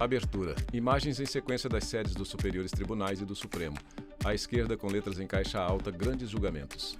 Abertura. Imagens em sequência das sedes dos superiores tribunais e do Supremo. À esquerda, com letras em caixa alta, grandes julgamentos.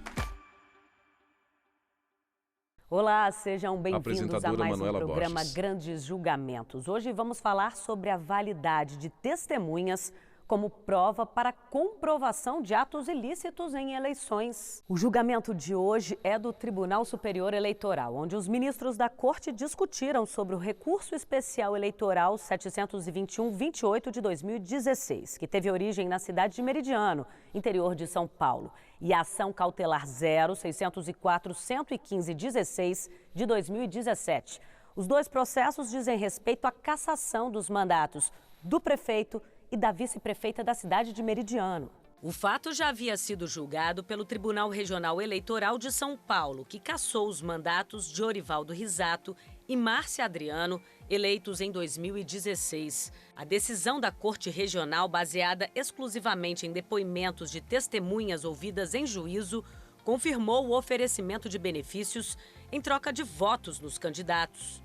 Olá, sejam bem-vindos a mais um Manuela programa Borges. Grandes Julgamentos. Hoje vamos falar sobre a validade de testemunhas como prova para comprovação de atos ilícitos em eleições. O julgamento de hoje é do Tribunal Superior Eleitoral, onde os ministros da Corte discutiram sobre o recurso especial eleitoral 721-28 de 2016, que teve origem na cidade de Meridiano, interior de São Paulo, e a ação cautelar 0-604-115-16 de 2017. Os dois processos dizem respeito à cassação dos mandatos do prefeito e da vice-prefeita da cidade de Meridiano. O fato já havia sido julgado pelo Tribunal Regional Eleitoral de São Paulo, que cassou os mandatos de Orivaldo Risato e Márcia Adriano, eleitos em 2016. A decisão da Corte Regional, baseada exclusivamente em depoimentos de testemunhas ouvidas em juízo, confirmou o oferecimento de benefícios em troca de votos nos candidatos.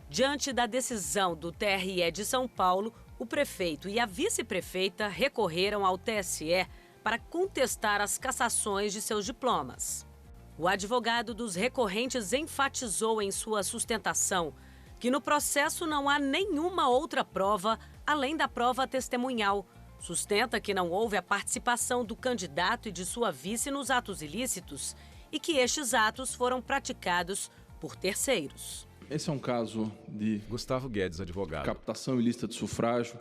Diante da decisão do TRE de São Paulo, o prefeito e a vice-prefeita recorreram ao TSE para contestar as cassações de seus diplomas. O advogado dos recorrentes enfatizou em sua sustentação que no processo não há nenhuma outra prova além da prova testemunhal. Sustenta que não houve a participação do candidato e de sua vice nos atos ilícitos e que estes atos foram praticados por terceiros. Esse é um caso de Gustavo Guedes, advogado. captação ilícita de sufrágio,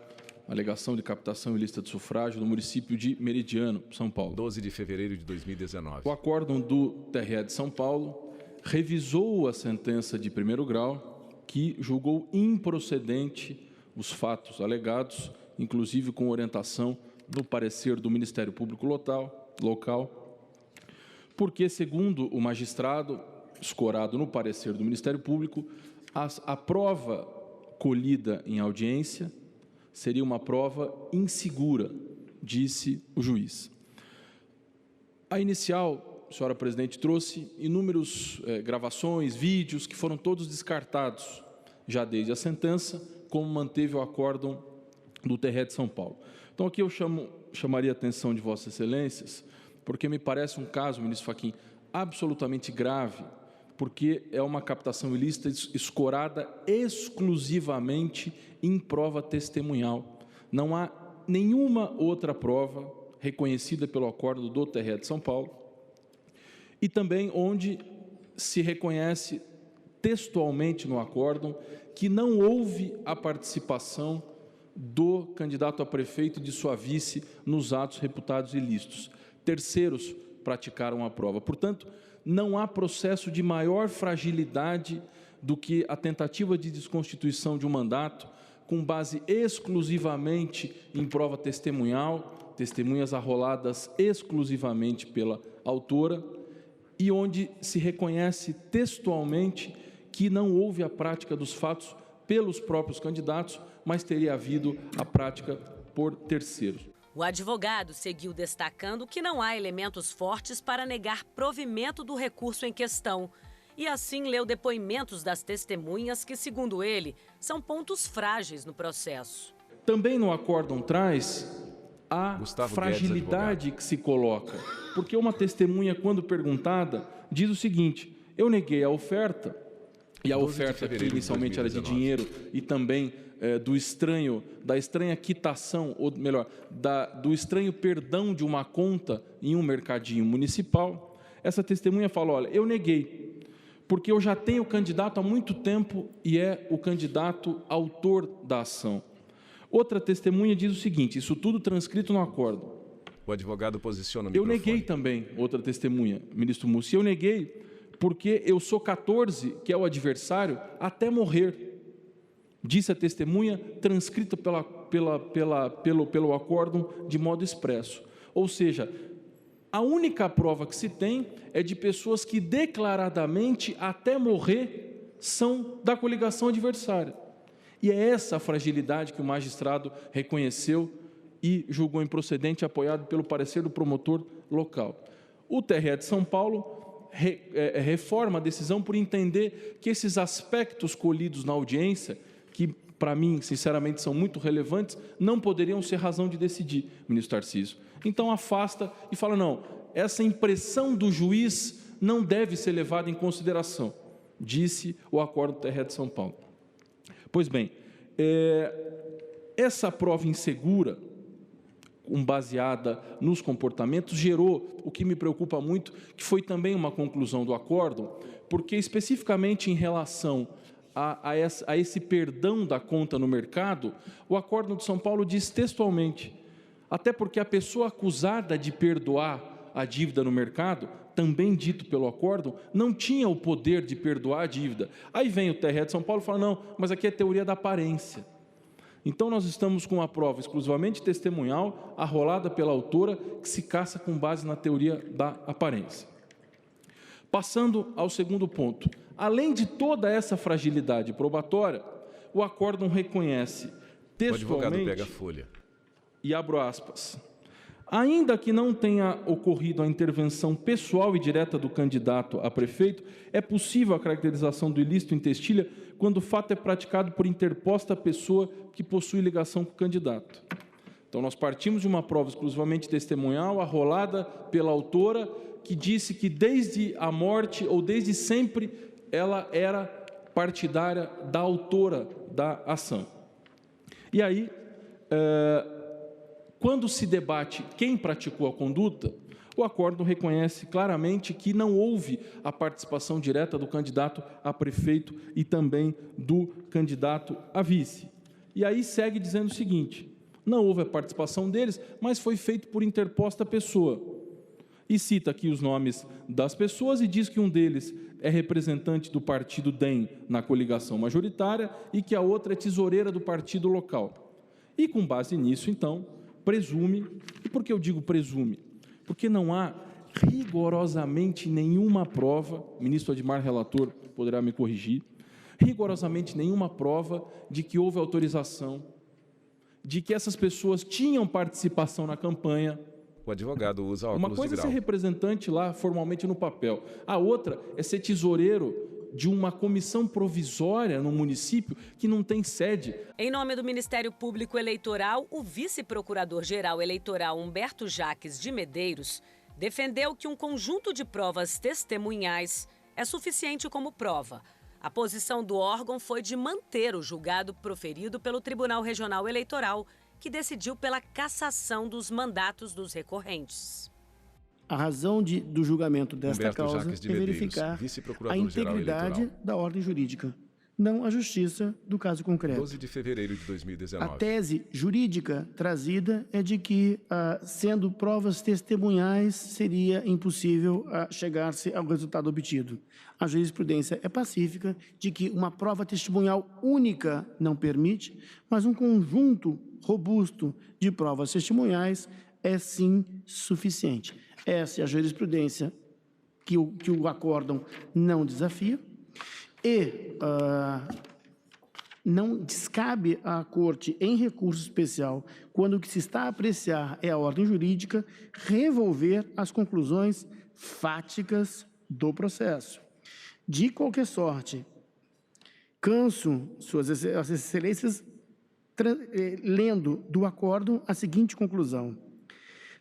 alegação de captação ilícita de sufrágio no município de Meridiano, São Paulo. 12 de fevereiro de 2019. O acórdão do TRE de São Paulo revisou a sentença de primeiro grau que julgou improcedente os fatos alegados, inclusive com orientação do parecer do Ministério Público local, porque, segundo o magistrado, escorado no parecer do Ministério Público, a prova colhida em audiência seria uma prova insegura, disse o juiz. A inicial, senhora presidente, trouxe inúmeras gravações, vídeos, que foram todos descartados já desde a sentença, como manteve o acórdão do TRE de São Paulo. Então, aqui eu chamaria a atenção de Vossas Excelências, porque me parece um caso, ministro Fachin, absolutamente grave, porque é uma captação ilícita escorada exclusivamente em prova testemunhal. Não há nenhuma outra prova reconhecida pelo acórdão do TRE de São Paulo e também onde se reconhece textualmente no acórdão que não houve a participação do candidato a prefeito e de sua vice nos atos reputados ilícitos. Terceiros praticaram a prova. Portanto, não há processo de maior fragilidade do que a tentativa de desconstituição de um mandato com base exclusivamente em prova testemunhal, testemunhas arroladas exclusivamente pela autora, e onde se reconhece textualmente que não houve a prática dos fatos pelos próprios candidatos, mas teria havido a prática por terceiros. O advogado seguiu destacando que não há elementos fortes para negar provimento do recurso em questão. E assim leu depoimentos das testemunhas que, segundo ele, são pontos frágeis no processo. Também no acórdão traz a fragilidade que se coloca. Porque uma testemunha, quando perguntada, diz o seguinte: eu neguei a oferta, e a oferta que inicialmente era de dinheiro e também da estranha quitação, ou melhor, do estranho perdão de uma conta em um mercadinho municipal. Essa testemunha fala: olha, eu neguei, porque eu já tenho o candidato há muito tempo e é o candidato autor da ação. Outra testemunha diz o seguinte, isso tudo transcrito no acórdão. O advogado posiciona o Eu microfone. neguei também, outra testemunha, ministro Mussi, eu neguei porque eu sou 14, que é o adversário, até morrer. Disse a testemunha, transcrita pelo acórdão de modo expresso. Ou seja, a única prova que se tem é de pessoas que declaradamente, até morrer, são da coligação adversária. E é essa a fragilidade que o magistrado reconheceu e julgou improcedente, apoiado pelo parecer do promotor local. O TRE de São Paulo reforma a decisão por entender que esses aspectos colhidos na audiência, que para mim, sinceramente, são muito relevantes, não poderiam ser razão de decidir, ministro Tarcísio. Então, afasta e fala, não, essa impressão do juiz não deve ser levada em consideração, disse o Acordo do TRE de São Paulo. Pois bem, essa prova insegura, baseada nos comportamentos, gerou o que me preocupa muito, que foi também uma conclusão do acórdão, porque especificamente em relação a esse perdão da conta no mercado, o Acórdão de São Paulo diz textualmente, até porque a pessoa acusada de perdoar a dívida no mercado, também dito pelo acórdão, não tinha o poder de perdoar a dívida. Aí vem o TRE de São Paulo e fala, não, mas aqui é teoria da aparência. Então, nós estamos com uma prova exclusivamente testemunhal, arrolada pela autora, que se caça com base na teoria da aparência. Passando ao segundo ponto. Além de toda essa fragilidade probatória, o acórdão reconhece textualmente... O advogado pega a folha. E abro aspas. Ainda que não tenha ocorrido a intervenção pessoal e direta do candidato a prefeito, é possível a caracterização do ilícito em testilha quando o fato é praticado por interposta pessoa que possui ligação com o candidato. Então, nós partimos de uma prova exclusivamente testemunhal, arrolada pela autora, que disse que desde a morte ou desde sempre ela era partidária da autora da ação. E aí, quando se debate quem praticou a conduta, o acórdão reconhece claramente que não houve a participação direta do candidato a prefeito e também do candidato a vice. E aí segue dizendo o seguinte, não houve a participação deles, mas foi feito por interposta pessoa. E cita aqui os nomes das pessoas e diz que um deles é representante do partido DEM na coligação majoritária e que a outra é tesoureira do partido local. E com base nisso, então, presume, e por que eu digo presume? Porque não há rigorosamente nenhuma prova, o ministro Admar, relator, poderá me corrigir, rigorosamente nenhuma prova de que houve autorização, de que essas pessoas tinham participação na campanha. O advogado usa óculos de grau. Uma coisa é ser representante lá formalmente no papel, a outra é ser tesoureiro de uma comissão provisória no município que não tem sede. Em nome do Ministério Público Eleitoral, o vice-procurador-geral eleitoral Humberto Jaques de Medeiros defendeu que um conjunto de provas testemunhais é suficiente como prova. A posição do órgão foi de manter o julgado proferido pelo Tribunal Regional Eleitoral, que decidiu pela cassação dos mandatos dos recorrentes. A razão do julgamento desta causa é verificar a integridade da ordem jurídica, não a justiça do caso concreto. 12 de fevereiro de 2019. A tese jurídica trazida é de que, sendo provas testemunhais, seria impossível chegar-se ao resultado obtido. A jurisprudência é pacífica de que uma prova testemunhal única não permite, mas um conjunto robusto de provas testemunhais é sim suficiente. Essa é a jurisprudência que o acórdão não desafia e não descabe à Corte, em recurso especial, quando o que se está a apreciar é a ordem jurídica, revolver as conclusões fáticas do processo. De qualquer sorte, canso suas excelências lendo do acórdão a seguinte conclusão.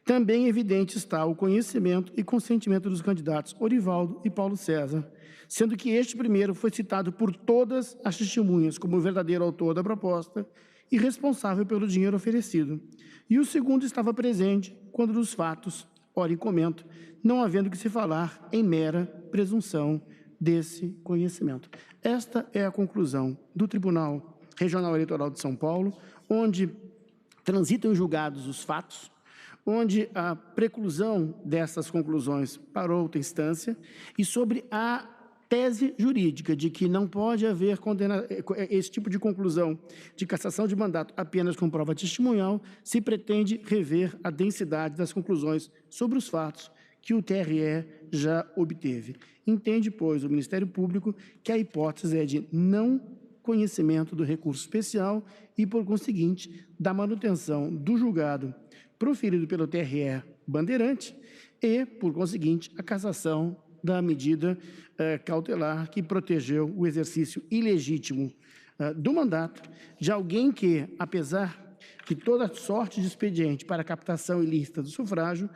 Também evidente está o conhecimento e consentimento dos candidatos Orivaldo e Paulo César, sendo que este primeiro foi citado por todas as testemunhas como o verdadeiro autor da proposta e responsável pelo dinheiro oferecido, e o segundo estava presente quando dos fatos, ora em comento, não havendo que se falar em mera presunção desse conhecimento. Esta é a conclusão do Tribunal Regional Eleitoral de São Paulo, onde transitam em julgados os fatos, onde a preclusão dessas conclusões para outra instância e sobre a tese jurídica de que não pode haver esse tipo de conclusão de cassação de mandato apenas com prova testemunhal, se pretende rever a densidade das conclusões sobre os fatos que o TRE já obteve. Entende, pois, o Ministério Público que a hipótese é de não conhecimento do recurso especial e, por conseguinte, da manutenção do julgado proferido pelo TRE Bandeirante e, por conseguinte, a cassação da medida cautelar que protegeu o exercício ilegítimo do mandato de alguém que, apesar de toda sorte de expediente para captação ilícita do sufrágio,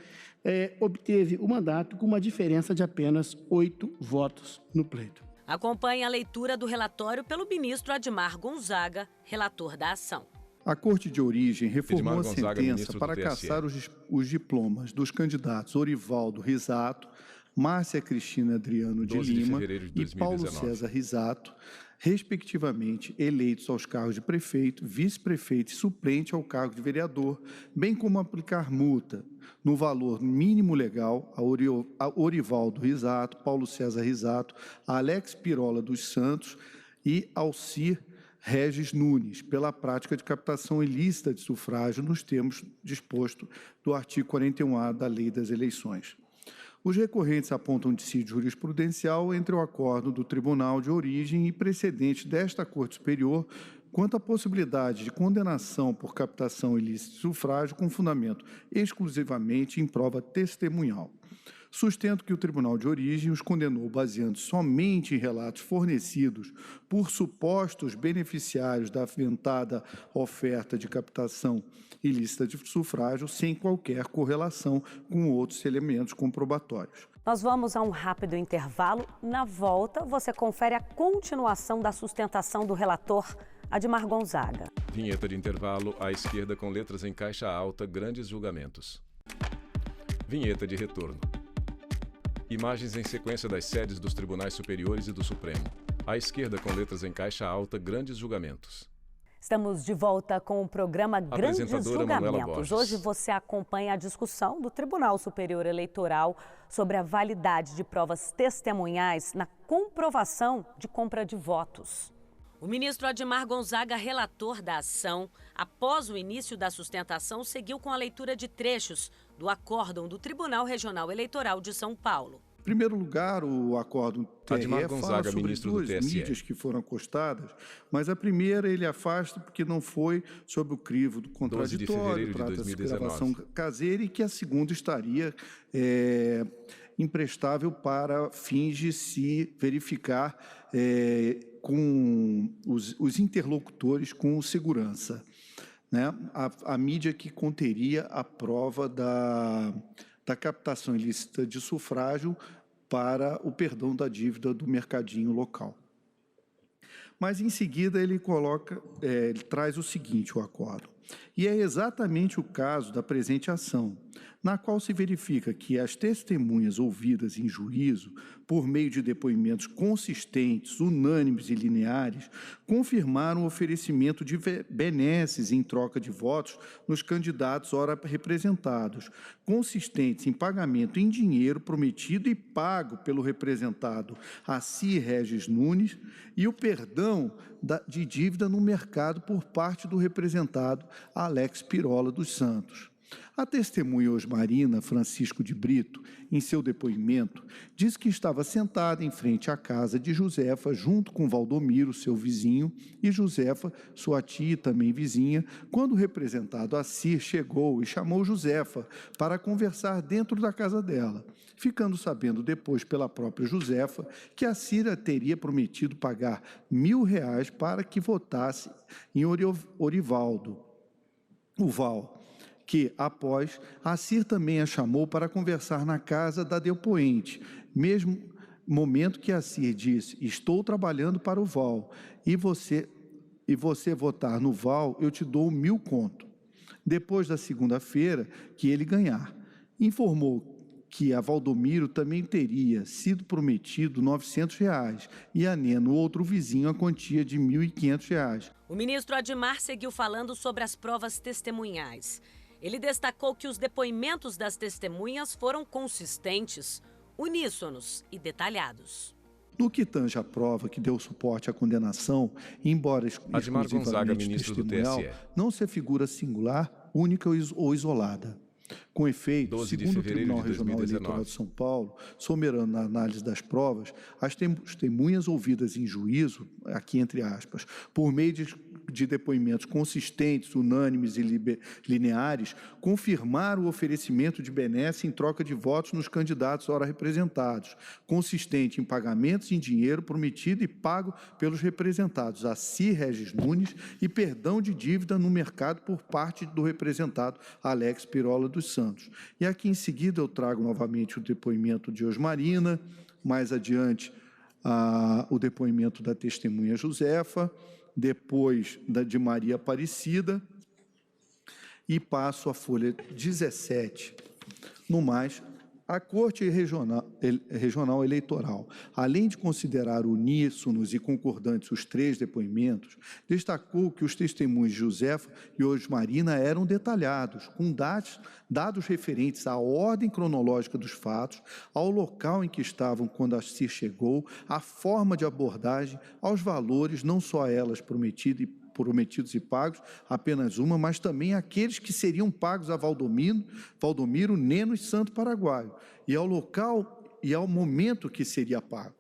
obteve o mandato com uma diferença de apenas 8 votos no pleito. Acompanhe a leitura do relatório pelo ministro Admar Gonzaga, relator da ação. A Corte de Origem reformou a Gonzaga, sentença para cassar os diplomas dos candidatos Orivaldo Risato, Márcia Cristina Adriano de Lima e Paulo César Risato, respectivamente, eleitos aos cargos de prefeito, vice-prefeito e suplente ao cargo de vereador, bem como aplicar multa no valor mínimo legal a Orivaldo Risato, Paulo César Risato, a Alex Pirola dos Santos e Alcir Regis Nunes, pela prática de captação ilícita de sufrágio nos termos disposto do artigo 41A da Lei das Eleições. Os recorrentes apontam dissídio jurisprudencial entre o acórdão do Tribunal de Origem e precedente desta Corte Superior quanto à possibilidade de condenação por captação ilícita de sufrágio com fundamento exclusivamente em prova testemunhal. Sustento que o Tribunal de Origem os condenou baseando somente em relatos fornecidos por supostos beneficiários da aventada oferta de captação ilícita de sufrágio, sem qualquer correlação com outros elementos comprobatórios. Nós vamos a um rápido intervalo. Na volta, você confere a continuação da sustentação do relator Admar Gonzaga. Vinheta de intervalo, à esquerda com letras em caixa alta, grandes julgamentos. Vinheta de retorno. Imagens em sequência das sedes dos Tribunais Superiores e do Supremo. À esquerda com letras em caixa alta, grandes julgamentos. Estamos de volta com o programa Grandes Julgamentos. Hoje você acompanha a discussão do Tribunal Superior Eleitoral sobre a validade de provas testemunhais na comprovação de compra de votos. O ministro Admar Gonzaga, relator da ação, após o início da sustentação, seguiu com a leitura de trechos do acórdão do Tribunal Regional Eleitoral de São Paulo. Em primeiro lugar, o acórdão TRE fala sobre ministro duas do TSE. mídias que foram acostadas, mas a primeira ele afasta porque não foi sob o crivo do contraditório, trata-se de gravação caseira, e que a segunda estaria imprestável para fins de se verificar com os interlocutores com segurança, né? A mídia que conteria a prova da captação ilícita de sufrágio para o perdão da dívida do mercadinho local. Mas, em seguida, ele traz o seguinte, o acórdão. E é exatamente o caso da presente ação, na qual se verifica que as testemunhas ouvidas em juízo, por meio de depoimentos consistentes, unânimes e lineares, confirmaram o oferecimento de benesses em troca de votos nos candidatos ora representados, consistentes em pagamento em dinheiro prometido e pago pelo representado Alcir Regis Nunes e o perdão de dívida no mercado por parte do representado Alex Pirola dos Santos. A testemunha Osmarina Francisco de Brito, em seu depoimento, diz que estava sentada em frente à casa de Josefa, junto com Valdomiro, seu vizinho, e Josefa, sua tia e também vizinha, quando o representado Alcir chegou e chamou Josefa para conversar dentro da casa dela, ficando sabendo depois pela própria Josefa que Alcir teria prometido pagar R$1.000 para que votasse em Orivaldo, o Val, que, após, Alcir também a chamou para conversar na casa da depoente, mesmo momento que Alcir disse: estou trabalhando para o Val, e você votar no Val, eu te dou 1.000 conto. Depois da segunda-feira, que ele ganhar. Informou que a Valdomiro também teria sido prometido R$900 e a Neno, outro vizinho, a quantia de R$1.500. O ministro Admar seguiu falando sobre as provas testemunhais. Ele destacou que os depoimentos das testemunhas foram consistentes, uníssonos e detalhados. No que tange à prova que deu suporte à condenação, embora exclusivamente testemunhal, não se figura singular, única ou isolada. Com efeito, 12 de segundo o fevereiro Tribunal de Regional 2019. Eleitoral de São Paulo, soberano na análise das provas, as testemunhas ouvidas em juízo, aqui entre aspas, por meio de depoimentos consistentes, unânimes e lineares, confirmaram o oferecimento de benesse em troca de votos nos candidatos ora representados, consistente em pagamentos em dinheiro prometido e pago pelos representados, Assi Regis Nunes, e perdão de dívida no mercado por parte do representado Alex Pirola dos Santos. E aqui em seguida eu trago novamente o depoimento de Osmarina, mais adiante o depoimento da testemunha Josefa, depois de Maria Aparecida, e passo à folha 17. No mais, a Corte Regional Eleitoral, além de considerar uníssonos e concordantes os 3 depoimentos, destacou que os testemunhos Josefa e Osmarina eram detalhados, com dados referentes à ordem cronológica dos fatos, ao local em que estavam quando a CIR chegou, à forma de abordagem, aos valores, não só a elas prometidos e pagos, apenas uma, mas também aqueles que seriam pagos a Valdomiro, Neno e Santo Paraguaio, e ao local e ao momento que seria pago.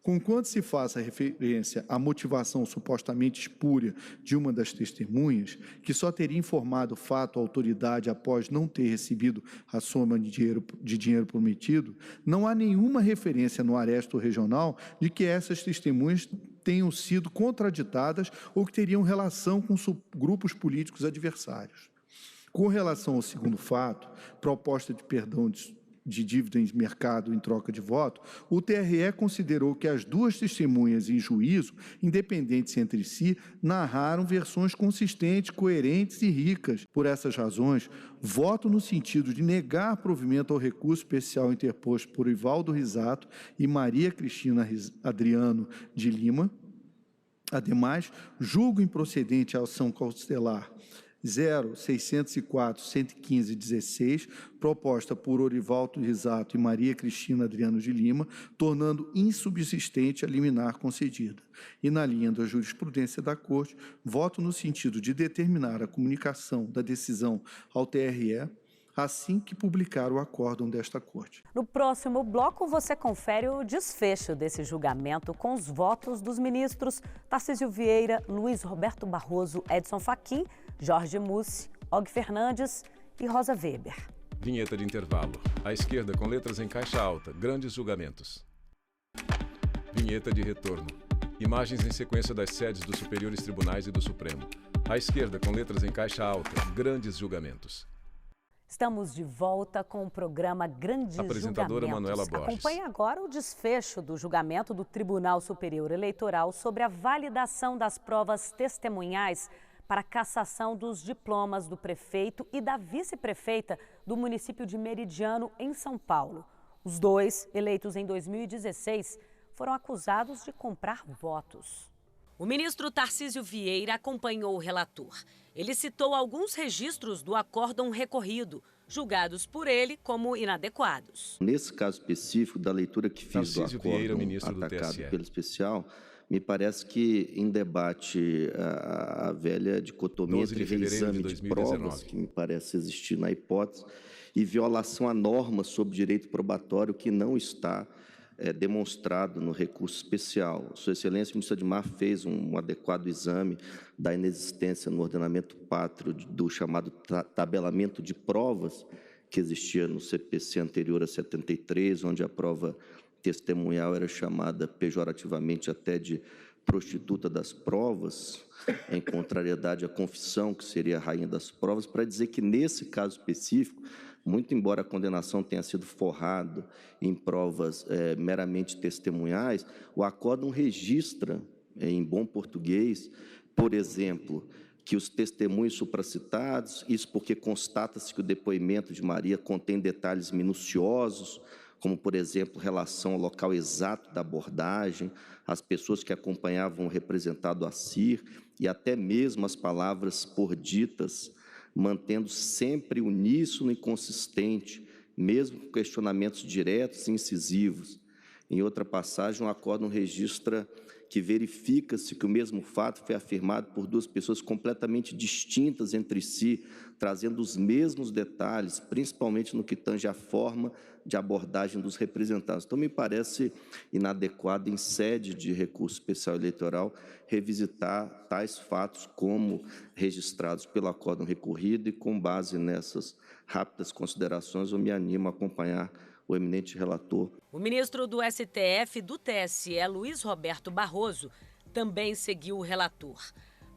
Conquanto se faça referência à motivação supostamente espúria de uma das testemunhas, que só teria informado o fato à autoridade após não ter recebido a soma de dinheiro prometido, não há nenhuma referência no aresto regional de que essas testemunhas tenham sido contraditadas ou que teriam relação com grupos políticos adversários. Com relação ao segundo fato, proposta de perdão de dívida em mercado em troca de voto, o TRE considerou que as 2 testemunhas em juízo, independentes entre si, narraram versões consistentes, coerentes e ricas. Por essas razões, voto no sentido de negar provimento ao recurso especial interposto por Ivaldo Risato e Maria Cristina Adriano de Lima. Ademais, julgo improcedente a ação cautelar 0604-115-16, proposta por Orivaldo Risato e Maria Cristina Adriano de Lima, tornando insubsistente a liminar concedida. E, na linha da jurisprudência da Corte, voto no sentido de determinar a comunicação da decisão ao TRE, assim que publicar o acórdão desta Corte. No próximo bloco, você confere o desfecho desse julgamento com os votos dos ministros Tarcísio Vieira, Luiz Roberto Barroso, Edson Fachin, Jorge Mussi, Og Fernandes e Rosa Weber. Vinheta de intervalo. À esquerda, com letras em caixa alta, grandes julgamentos. Vinheta de retorno. Imagens em sequência das sedes dos superiores tribunais e do Supremo. À esquerda, com letras em caixa alta, grandes julgamentos. Estamos de volta com o programa Grandes Apresentadora Julgamentos. Manuela Borges. Acompanhe agora o desfecho do julgamento do Tribunal Superior Eleitoral sobre a validação das provas testemunhais para a cassação dos diplomas do prefeito e da vice-prefeita do município de Meridiano, em São Paulo. Os 2, eleitos em 2016, foram acusados de comprar votos. O ministro Tarcísio Vieira acompanhou o relator. Ele citou alguns registros do acórdão recorrido, julgados por ele como inadequados. Nesse caso específico, da leitura que fiz Tarcísio do acórdão Vieira, ministro do atacado TSE. pelo especial, me parece que em debate a velha dicotomia 12 de entre fevereiro de reexame de 2019. provas, que me parece existir na hipótese, e violação à norma sobre direito probatório que não está demonstrado no recurso especial. Sua Excelência, o ministro Admar fez um adequado exame da inexistência no ordenamento pátrio do chamado tabelamento de provas que existia no CPC anterior a 73, onde a prova testemunhal era chamada pejorativamente até de prostituta das provas, em contrariedade à confissão, que seria a rainha das provas, para dizer que, nesse caso específico, muito embora a condenação tenha sido forrado em provas meramente testemunhais, o acórdão registra, em bom português, por exemplo, que os testemunhos supracitados, isso porque constata-se que o depoimento de Maria contém detalhes minuciosos, como, por exemplo, relação ao local exato da abordagem, as pessoas que acompanhavam o representado Assir e até mesmo as palavras por ditas, mantendo sempre uníssono e consistente, mesmo com questionamentos diretos e incisivos. Em outra passagem, o acórdão registra que verifica-se que o mesmo fato foi afirmado por duas pessoas completamente distintas entre si, trazendo os mesmos detalhes, principalmente no que tange à forma de abordagem dos representados. Então, me parece inadequado, em sede de recurso especial eleitoral, revisitar tais fatos como registrados pelo acórdão recorrido, e, com base nessas rápidas considerações, eu me animo a acompanhar o eminente relator. O ministro do STF e do TSE, Luiz Roberto Barroso, também seguiu o relator.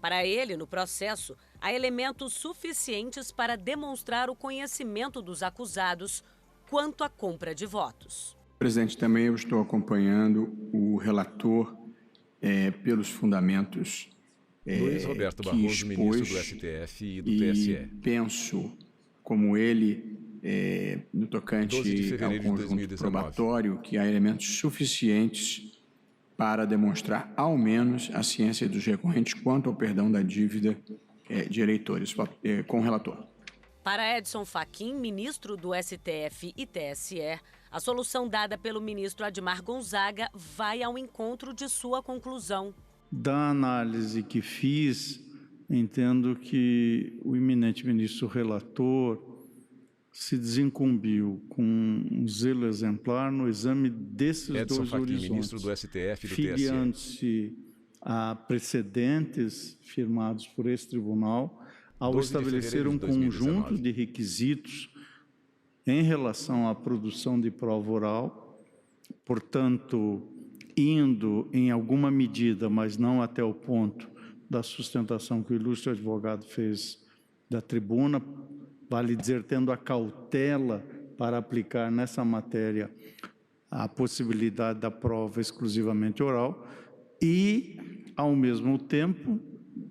Para ele, no processo, há elementos suficientes para demonstrar o conhecimento dos acusados quanto à compra de votos. Presidente, também eu estou acompanhando o relator pelos fundamentos Luiz Roberto Barroso, ministro do STF e do TSE. Penso, como ele, no tocante ao conjunto probatório, que há elementos suficientes para demonstrar, ao menos, a ciência dos recorrentes quanto ao perdão da dívida de eleitores, com o relator. Para Edson Fachin, ministro do STF e TSE, a solução dada pelo ministro Admar Gonzaga vai ao encontro de sua conclusão. Da análise que fiz, entendo que o eminente ministro relator se desincumbiu com um zelo exemplar no exame desses Edson dois Fachin, horizontes, ministro do STF e do filiando-se a precedentes firmados por esse tribunal, ao estabelecer um conjunto de requisitos em relação à produção de prova oral, portanto, indo em alguma medida, mas não até o ponto da sustentação que o ilustre advogado fez da tribuna, vale dizer, tendo a cautela para aplicar nessa matéria a possibilidade da prova exclusivamente oral e, ao mesmo tempo,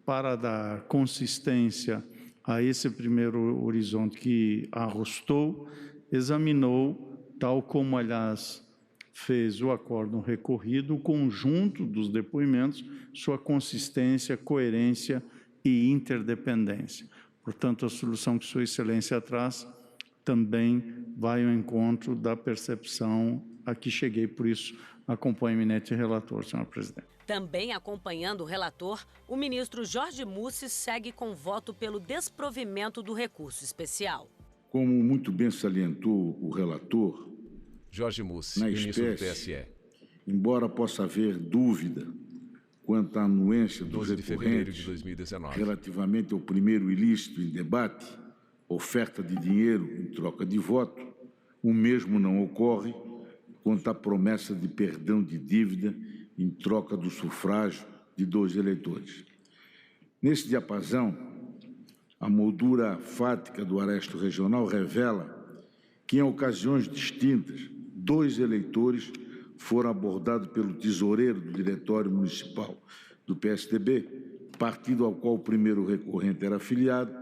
para dar consistência a esse primeiro horizonte que arrostou, examinou, tal como, aliás, fez o acórdão recorrido, o conjunto dos depoimentos, sua consistência, coerência e interdependência. Portanto, a solução que Sua Excelência traz também vai ao encontro da percepção a que cheguei, por isso acompanho o eminente relator, senhor presidente. Também acompanhando o relator, o ministro Jorge Mussi segue com voto pelo desprovimento do recurso especial. Como muito bem salientou o relator, Jorge Mussi, na ministro do espécie, TSE. Embora possa haver dúvida quanto à anuência dos 12 de fevereiro de recorrentes 2019. relativamente ao primeiro ilícito em debate, oferta de dinheiro em troca de voto, o mesmo não ocorre quanto à promessa de perdão de dívida em troca do sufrágio de 2 eleitores. Nesse diapasão, a moldura fática do aresto regional revela que, em ocasiões distintas, 2 eleitores foram abordados pelo tesoureiro do Diretório Municipal do PSDB, partido ao qual o primeiro recorrente era afiliado,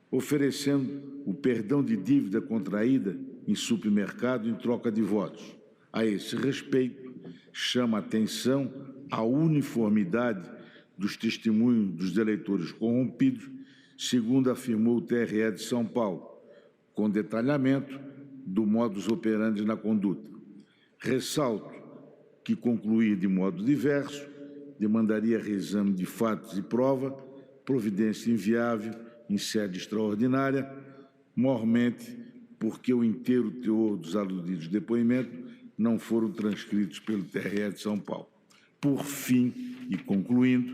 oferecendo o perdão de dívida contraída em supermercado em troca de votos. A esse respeito, chama a atenção a uniformidade dos testemunhos dos eleitores corrompidos, segundo afirmou o TRE de São Paulo, com detalhamento do modus operandi na conduta. Ressalto que concluir de modo diverso demandaria reexame de fatos e prova, providência inviável em sede extraordinária, mormente porque o inteiro teor dos aludidos depoimentos não foram transcritos pelo TRE de São Paulo. Por fim, e concluindo,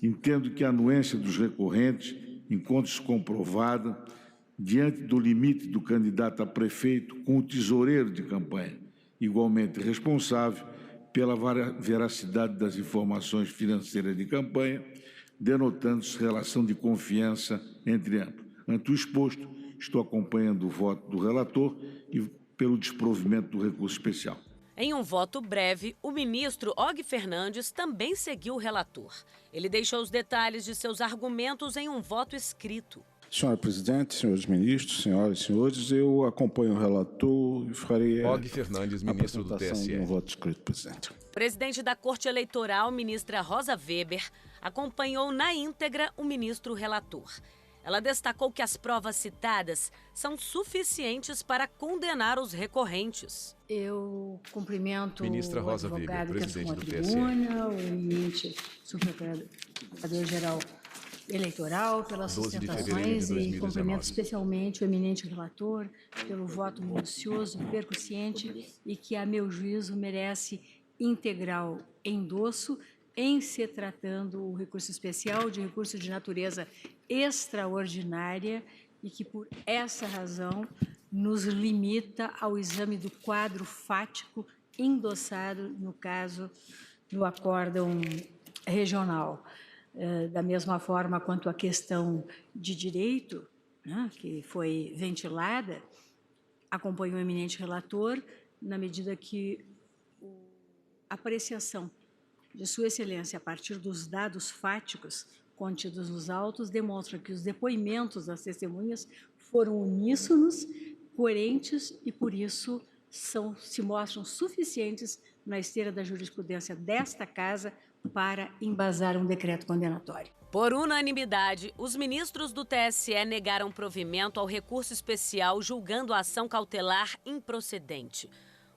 entendo que a anuência dos recorrentes encontra-se comprovada diante do limite do candidato a prefeito com o tesoureiro de campanha, igualmente responsável pela veracidade das informações financeiras de campanha, denotando-se relação de confiança entre ambos. Ante o exposto, estou acompanhando o voto do relator e pelo desprovimento do recurso especial. Em um voto breve, o ministro Og Fernandes também seguiu o relator. Ele deixou os detalhes de seus argumentos em um voto escrito. Senhora Presidente, senhores ministros, senhoras e senhores, eu acompanho o relator e farei Og Fernandes, ministro do TSE. Um voto escrito, presidente. O presidente da Corte Eleitoral, ministra Rosa Weber, acompanhou na íntegra o ministro relator. Ela destacou que as provas citadas são suficientes para condenar os recorrentes. Eu cumprimento Ministra Rosa o Weber, advogado que presidente assumiu a do tribuna, o eminente subprocurador-geral eleitoral pelas sustentações e cumprimento especialmente o eminente relator pelo voto minucioso e percussiente e que, a meu juízo, merece integral endosso em se tratando o recurso especial de recurso de natureza extraordinária e que, por essa razão, nos limita ao exame do quadro fático endossado, no caso do acórdão regional. Da mesma forma quanto a questão de direito, né, que foi ventilada, acompanhou o eminente relator, na medida que a apreciação de Sua Excelência, a partir dos dados fáticos contidos nos autos, demonstra que os depoimentos das testemunhas foram uníssonos, coerentes e, por isso, se mostram suficientes na esteira da jurisprudência desta Casa para embasar um decreto condenatório. Por unanimidade, os ministros do TSE negaram provimento ao recurso especial julgando a ação cautelar improcedente.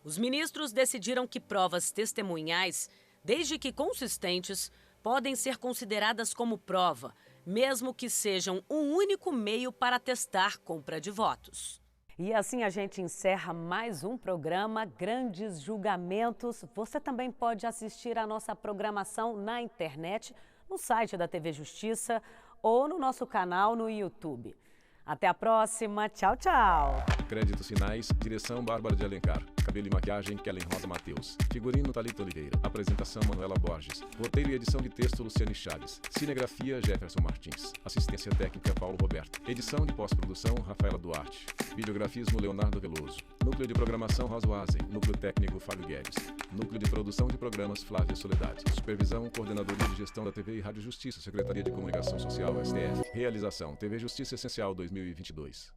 Os ministros decidiram que provas testemunhais, desde que consistentes, podem ser consideradas como prova, mesmo que sejam um único meio para testar compra de votos. E assim a gente encerra mais um programa Grandes Julgamentos. Você também pode assistir a nossa programação na internet, no site da TV Justiça ou no nosso canal no YouTube. Até a próxima. Tchau, tchau. Créditos finais, direção Bárbara de Alencar. Cabelo e maquiagem, Kellen Rosa Mateus. Figurino, Thalita Oliveira. Apresentação, Manuela Borges. Roteiro e edição de texto, Luciane Chaves. Cinegrafia, Jefferson Martins. Assistência técnica, Paulo Roberto. Edição de pós-produção, Rafaela Duarte. Videografismo, Leonardo Veloso. Núcleo de programação, Rosa Wazen. Núcleo técnico, Fábio Guedes. Núcleo de produção de programas, Flávia Soledade. Supervisão, Coordenadoria de Gestão da TV e Rádio Justiça, Secretaria de Comunicação Social, STF. Realização, TV Justiça Essencial 2022.